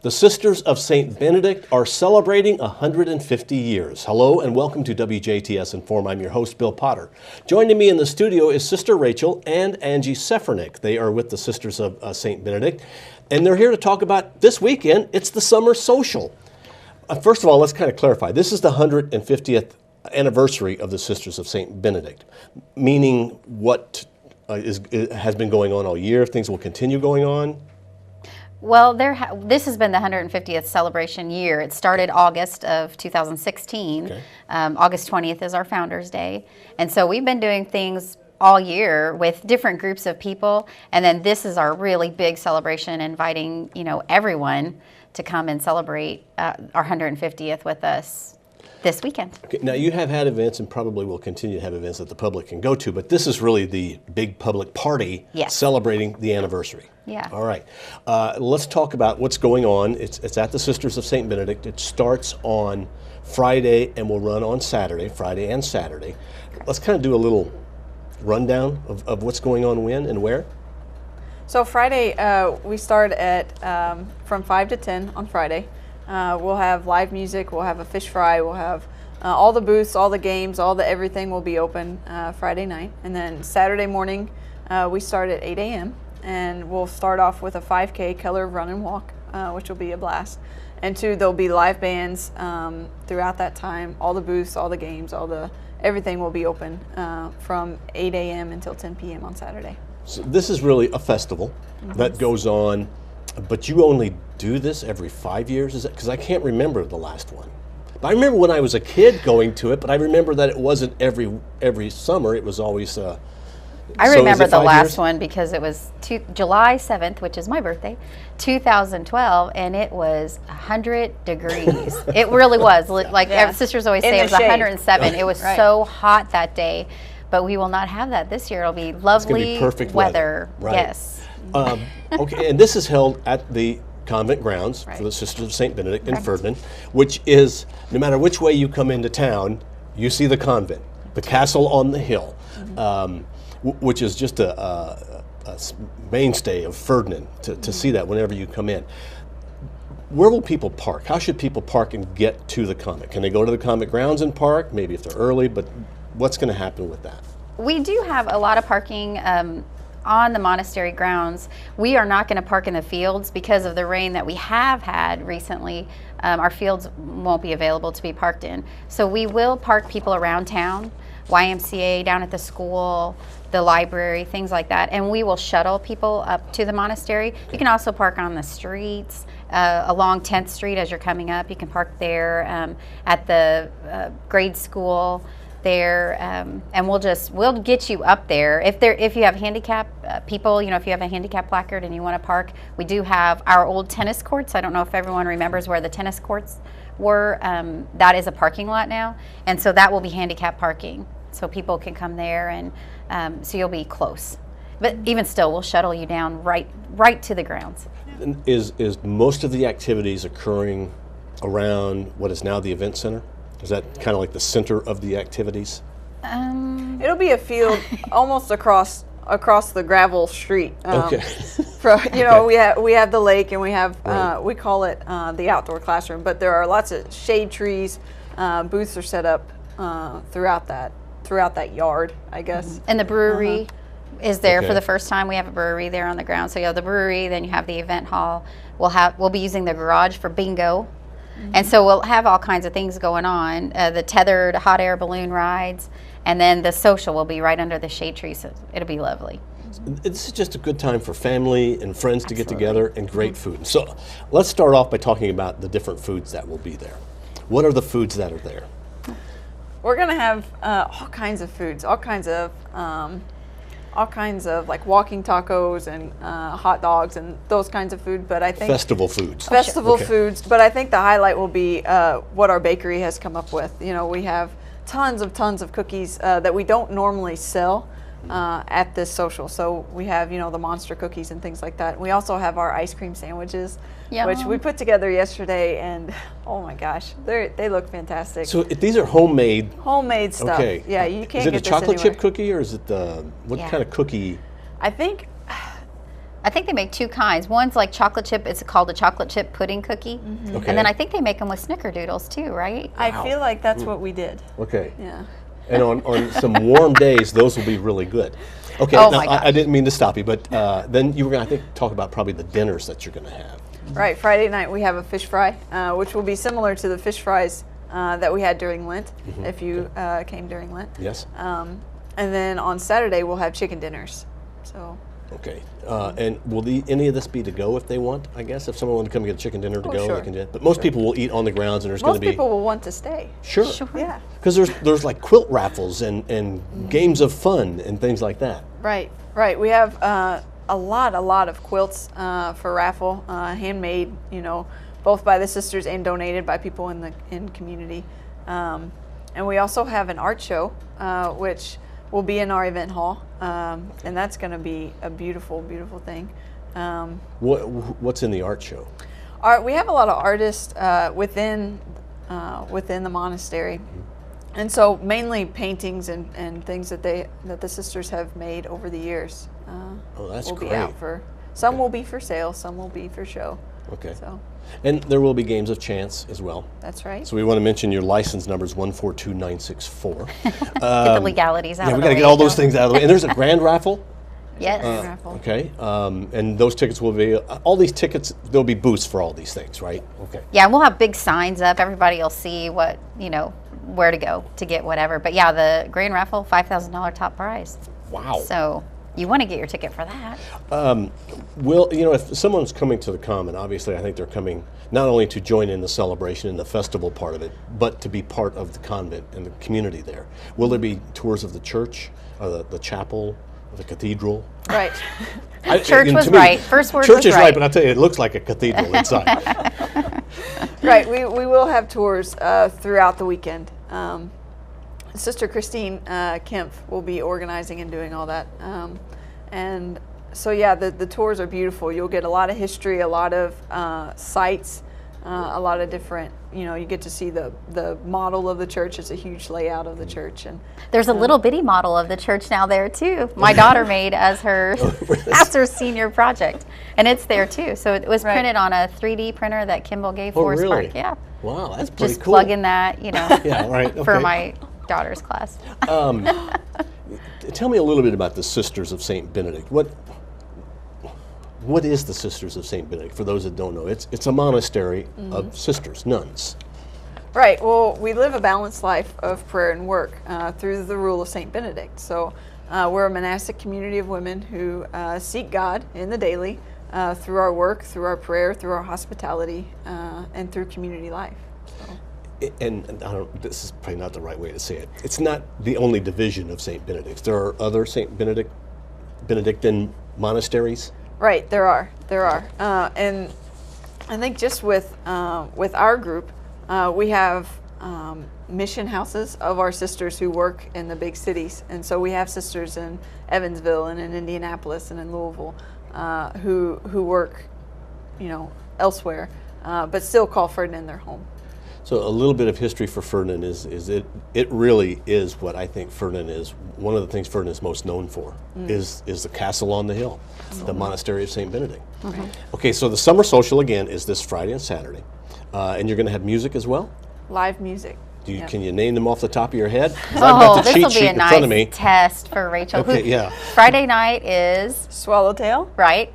The Sisters of St. Benedict are celebrating 150 years. Hello and welcome to WJTS in.form. I'm your host, Bill Potter. Joining me in the studio is Sister Rachel and Angi Seffernick. They are with the Sisters of St. Benedict, and they're here to talk about this weekend. It's the Summer Social. First of all, let's kind of clarify. This is the 150th anniversary of the Sisters of St. Benedict, meaning what has been going on all year. Things will continue going on. Well, this has been the 150th celebration year. It started August of 2016. Okay. August 20th is our Founders Day. And so we've been doing things all year with different groups of people. And then this is our really big celebration, inviting, everyone to come and celebrate our 150th with us this weekend. Okay, now you have had events and probably will continue to have events that the public can go to, but this is really the big public party celebrating the anniversary. Yeah. All right. Let's talk about what's going on. It's at the Sisters of St. Benedict. It starts on Friday and will run on Saturday, Friday and Saturday. Let's kind of do a little rundown of what's going on when and where. So Friday, we start at from 5 to 10 on Friday. We'll have live music, we'll have a fish fry, we'll have all the booths, all the games, everything will be open Friday night. And then Saturday morning, we start at 8 a.m. and we'll start off with a 5K color run and walk, which will be a blast. And there'll be live bands throughout that time. All the booths, all the games, everything will be open from 8 a.m. until 10 p.m. on Saturday. So this is really a festival that goes on, but you only do this every 5 years? Is that because I can't remember the last one? But I remember when I was a kid going to it, but I remember that it wasn't every summer. It was always. I remember the last one because it was July 7th, which is my birthday, 2012, and it was 100 degrees. It really was. Like sisters always say, it was 107. It was so hot that day, but we will not have that this year. It'll be lovely, it's gonna be perfect weather. Right. Yes. Okay, and this is held at the convent grounds for the Sisters of St. Benedict in Ferdinand, which is, no matter which way you come into town, you see the convent, the castle on the hill, which is just a mainstay of Ferdinand to see that whenever you come in. Where will people park? How should people park and get to the convent? Can they go to the convent grounds and park? Maybe if they're early, but what's going to happen with that? We do have a lot of parking on the monastery grounds. We are not going to park in the fields because of the rain that we have had recently. Our fields won't be available to be parked in. So we will park people around town, YMCA, down at the school, the library, things like that. And we will shuttle people up to the monastery. You can also park on the streets, along 10th Street as you're coming up. You can park there at the grade school there, and we'll get you up there. If you have handicap people, if you have a handicap placard and you want to park, we do have our old tennis courts. I don't know if everyone remembers where the tennis courts were. That is a parking lot now, and so that will be handicap parking. So people can come there, and so you'll be close. But even still, we'll shuttle you down right to the grounds. Is most of the activities occurring around what is now the event center? Is that kind of like the center of the activities? It'll be a field almost across the gravel street. Okay. We have the lake, and we have we call it the outdoor classroom. But there are lots of shade trees. Booths are set up throughout that yard, I guess. And the brewery is there for the first time. We have a brewery there on the ground. So you have the brewery, then you have the event hall. We'll be using the garage for bingo. And so we'll have all kinds of things going on, the tethered hot air balloon rides, and then the social will be right under the shade tree, so it'll be lovely. This is just a good time for family and friends to get together, and great food. So let's start off by talking about the different foods that will be there. What are the foods that are there? We're going to have all kinds of foods, all kinds of like walking tacos and hot dogs and those kinds of food. But I think festival foods. Foods. But I think the highlight will be what our bakery has come up with. We have tons of cookies that we don't normally sell at this social. So we have the monster cookies and things like that. We also have our ice cream sandwiches, which we put together yesterday, and oh my gosh, they look fantastic. So these are homemade stuff. Okay. Yeah, you can't get this a chocolate anywhere. chip cookie, or is it what kind of cookie? I think I think they make two kinds. One's like chocolate chip. It's called a chocolate chip pudding cookie. Okay. And then I think they make them with snickerdoodles too, right? I feel like that's what we did. Okay. Yeah. And on some warm days, those will be really good. Okay, Oh now, my gosh. I didn't mean to stop you, but then you were going to, I think, talk about probably the dinners that you're going to have. Right, Friday night we have a fish fry, which will be similar to the fish fries that we had during Lent, if you came during Lent. Yes? And then on Saturday we'll have chicken dinners. So. Okay. And will any of this be to go if they want, I guess? If someone wanted to come get a chicken dinner to go, sure. they can do it. But most people will eat on the grounds, and there's going Most to be... people will want to stay. Sure. Yeah. Because there's like quilt raffles and games of fun and things like that. Right, right. We have a lot of quilts for raffle, handmade, both by the sisters and donated by people in the community. And we also have an art show, which will be in our event hall, and that's going to be a beautiful, beautiful thing. What's in the art show? We have a lot of artists within the monastery. And so mainly paintings and things that the sisters have made over the years. Oh, that's will great. be out for some will be for sale, some will be for show. Okay. So And there will be games of chance as well. that's right. So we want to mention your license number is 142964. Get the legalities out Yeah, of we the got to way, get all those so- things out of the way. And there's a grand raffle. Yes. Raffle. Okay. And those tickets will be, all these tickets, there'll be booths for all these things, right? Okay. Yeah, and we'll have big signs up. Everybody will see what, where to go to get whatever. But yeah, the grand raffle, $5,000 top prize. Wow. So you want to get your ticket for that. If someone's coming to the Common, obviously I think they're coming not only to join in the celebration and the festival part of it, but to be part of the convent and the community there. Will there be tours of the church, the chapel, the cathedral? Right. Church was to me, right. First word church was is right, right. but I tell you, it looks like a cathedral inside. Right. We will have tours throughout the weekend. Sister Christine Kempf will be organizing and doing all that. And so, yeah, the tours are beautiful. You'll get a lot of history, a lot of sites, a lot of different, you get to see the model of the church. It's a huge layout of the church. And There's a little bitty model of the church now there too. My daughter made as her senior project, and it's there too. So it was Right. printed on a 3D printer that Kimball gave Forest really? Park. Yeah, Wow, that's pretty just cool. plug in that, Yeah, right. for okay. my daughter's class. Tell me a little bit about the Sisters of St. Benedict. What is the Sisters of St. Benedict? For those that don't know, it's a monastery of sisters, nuns. Right. Well, we live a balanced life of prayer and work through the rule of St. Benedict. So we're a monastic community of women who seek God in the daily through our work, through our prayer, through our hospitality, and through community life. So. And this is probably not the right way to say it. It's not the only division of St. Benedict's. There are other Benedictine monasteries. Right, there are, and I think just with our group, we have mission houses of our sisters who work in the big cities, and so we have sisters in Evansville and in Indianapolis and in Louisville who work, elsewhere, but still call Ferdinand their home. So a little bit of history for Ferdinand is it really is what I think Ferdinand is. One of the things Ferdinand is most known for is the castle on the hill, the monastery of St. Benedict. Okay, so the summer social again is this Friday and Saturday, and you're going to have music as well. Live music. Can you name them off the top of your head? 'Cause I've Oh, got the this cheat will be sheet a in front of me. nice test for Rachel. Okay, yeah. Friday night is Swallowtail. right,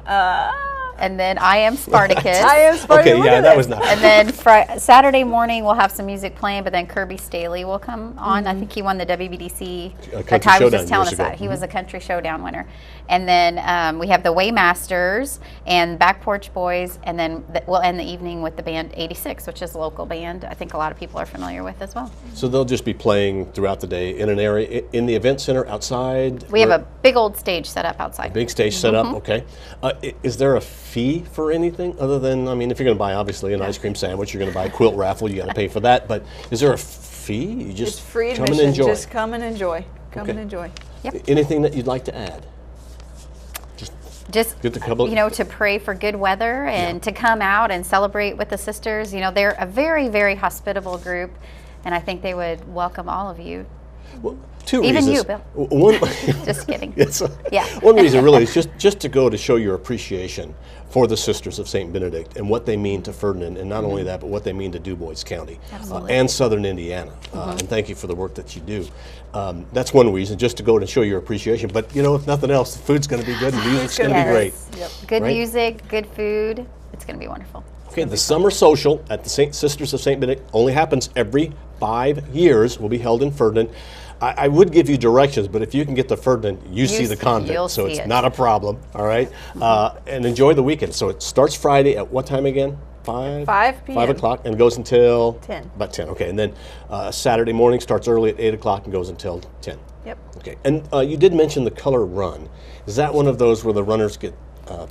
and then I am Spartacus. I am Spartacus. Okay, Look yeah, at that this. was not. And then Saturday morning we'll have some music playing, but then Kirby Staley will come on. I think he won the WBDC. Country Ty was Showdown just telling years us that. ago. He was a Country Showdown winner. And then we have the Waymasters and Back Porch Boys, and then we'll end the evening with the band 86, which is a local band I think a lot of people are familiar with as well. So they'll just be playing throughout the day in an area, in the event center, outside? We have a big old stage set up outside. Big stage set up, okay. Is there a fee for anything other than, if you're going to buy, obviously, an ice cream sandwich, you're going to buy a quilt raffle, you got to pay for that, but is there a fee? You just It's free come admission. and enjoy. Just come and enjoy. Come Okay. and enjoy. Anything that you'd like to add? Just Get the couple- to pray for good weather and to come out and celebrate with the sisters. They're a very, very hospitable group, and I think they would welcome all of you. Well, two Even reasons. you, Bill. One, Just kidding. yeah. One reason really is just to go to show your appreciation for the Sisters of St. Benedict and what they mean to Ferdinand, and not only that, but what they mean to Du Bois County and Southern Indiana. And thank you for the work that you do. That's one reason, just to go and show your appreciation. But you know, if nothing else, the food's going to be good and music's going to be great. Yep. Good Right? music, good food. It's going to be wonderful. Okay, the summer social at the Sisters of St. Benedict only happens every 5 years. Will be held in Ferdinand. I would give you directions, but if you can get to Ferdinand, you see the convent, so it's not a problem. All right, and enjoy the weekend. So it starts Friday at what time again? 5 p.m. 5 o'clock and goes until 10. About 10. Okay, and then Saturday morning starts early at 8 o'clock and goes until 10. Yep. Okay, and you did mention the color run. Is that one of those where the runners get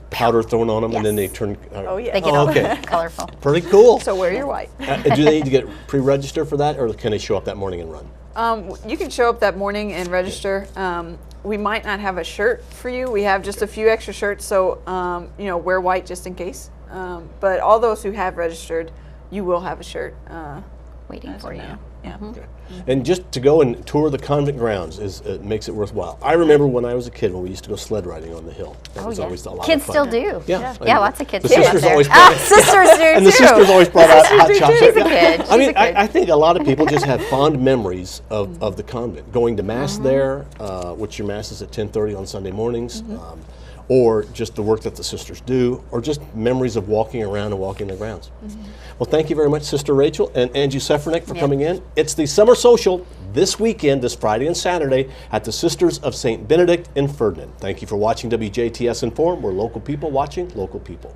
powder thrown on them and then they turn? Oh, yeah. They get all colorful. Pretty cool. So wear your white. Do they need to get pre-register for that, or can they show up that morning and run? You can show up that morning and register. We might not have a shirt for you. We have just a few extra shirts, so you know, wear white just in case. But all those who have registered, you will have a shirt Waiting for you. Yeah. Okay. And just to go and tour the convent grounds makes it worthwhile. I remember when I was a kid when we used to go sled riding on the hill. That was always a lot Kids of fun. still do. Yeah. Yeah, lots of kids The do. sisters out always there. brought Sisters do and the too. sisters always brought out hot chocolate. She's a kid. I mean, She's a kid. I think a lot of people just have fond memories of the convent. Going to Mass there, which your Mass is at 10:30 on Sunday mornings, or just the work that the sisters do, or just memories of walking around and walking the grounds. Well, thank you very much, Sister Rachel and Angi Seffernick, for coming in. It's the Summer Social this weekend, this Friday and Saturday, at the Sisters of St. Benedict in Ferdinand. Thank you for watching WJTS in.form. We're local people watching local people.